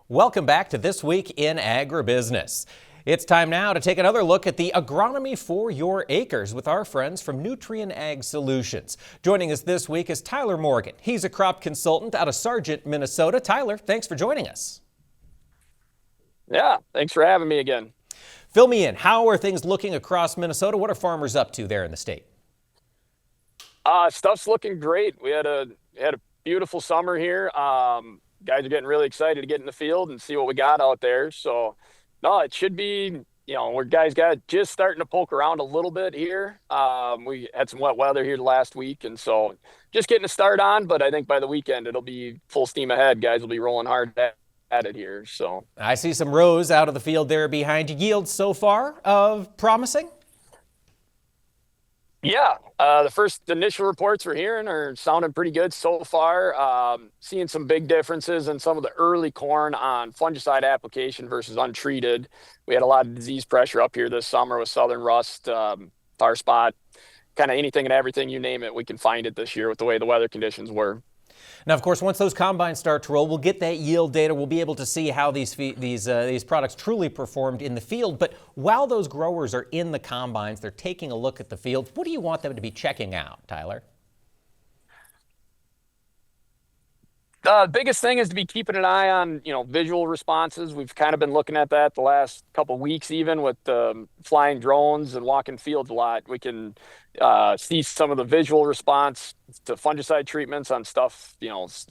Welcome back to This Week in Agribusiness. It's time now to take another look at the agronomy for your acres with our friends from NUTRIEN'S Solutions. Joining us this week is Tyler Morgan. He's a crop consultant out of Sargent, Minnesota. Tyler, thanks for joining us. Yeah, thanks for having me again. Fill me in. How are things looking across Minnesota? What are farmers up to there in the state? Stuff's looking great. We had a beautiful summer here. Guys are getting really excited to get in the field and see what we got out there. So, no, it should be, where guys got just starting to poke around a little bit here. We had some wet weather here last week, and so just getting a start on. But I think by the weekend it'll be full steam ahead. Guys will be rolling hard at it here. So I see some rows out of the field there behind you. Yields so far of promising? Yeah, the first initial reports we're hearing are sounding pretty good so far. Seeing some big differences in some of the early corn on fungicide application versus untreated. We had a lot of disease pressure up here this summer with southern rust, tar spot, kind of anything and everything, you name it, we can find it this year with the way the weather conditions were. Now, of course, once those combines start to roll, we'll get that yield data. We'll be able to see how these products truly performed in the field. But while those growers are in the combines, they're taking a look at the field. What do you want them to be checking out, Tyler? The biggest thing is to be keeping an eye on, visual responses. We've kind of been looking at that the last couple of weeks, even with flying drones and walking fields a lot. We can see some of the visual response to fungicide treatments on stuff,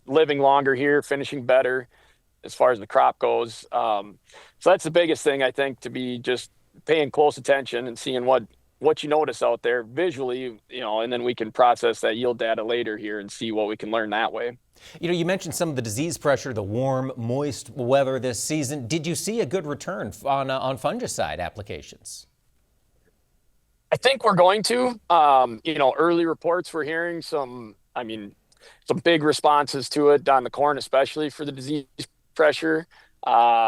living longer here, finishing better as far as the crop goes. So that's the biggest thing, I think, to be just paying close attention and seeing what you notice out there visually, and then we can process that yield data later here and see what we can learn that way. You mentioned some of the disease pressure, the warm, moist weather this season. Did you see a good return on fungicide applications? I think we're going to. Early reports we're hearing some big responses to it on the corn, especially for the disease pressure.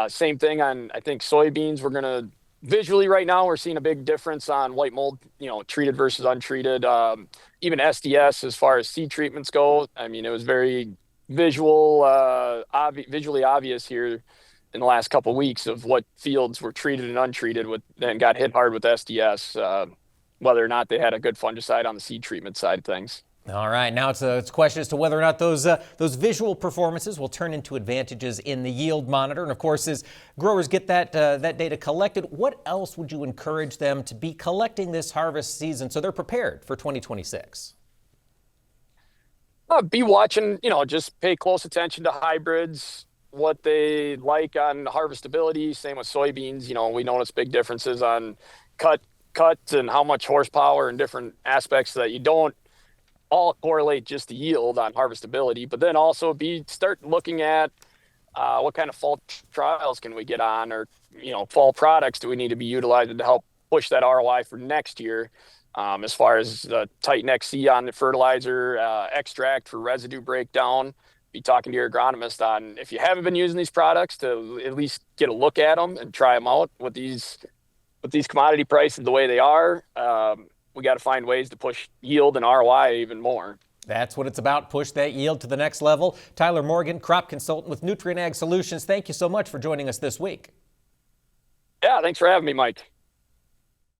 Same thing on, I think, soybeans. We're going to visually right now, we're seeing a big difference on white mold, treated versus untreated. Even SDS, as far as seed treatments go, it was very visually obvious here in the last couple of weeks of what fields were treated and untreated with and got hit hard with SDS, whether or not they had a good fungicide on the seed treatment side of things. All right, now it's a question as to whether or not those visual performances will turn into advantages in the yield monitor. And of course, as growers get that data collected, what else would you encourage them to be collecting this harvest season so they're prepared for 2026? Be watching, just pay close attention to hybrids, what they like on harvestability. Same with soybeans. We notice big differences on cut and how much horsepower and different aspects that you don't all correlate just to yield on harvestability, but then also start looking at what kind of fall trials can we get on, or fall products do we need to be utilizing to help push that ROI for next year, as far as Titan XC on the fertilizer, extract for residue breakdown. Be talking to your agronomist on, if you haven't been using these products, to at least get a look at them and try them out with these commodity prices the way they are. We got to find ways to push yield and ROI even more. That's what it's about. Push that yield to the next level. Tyler Morgan, crop consultant with NUTRIEN'S Solutions. Thank you so much for joining us this week. Yeah, thanks for having me, Mike.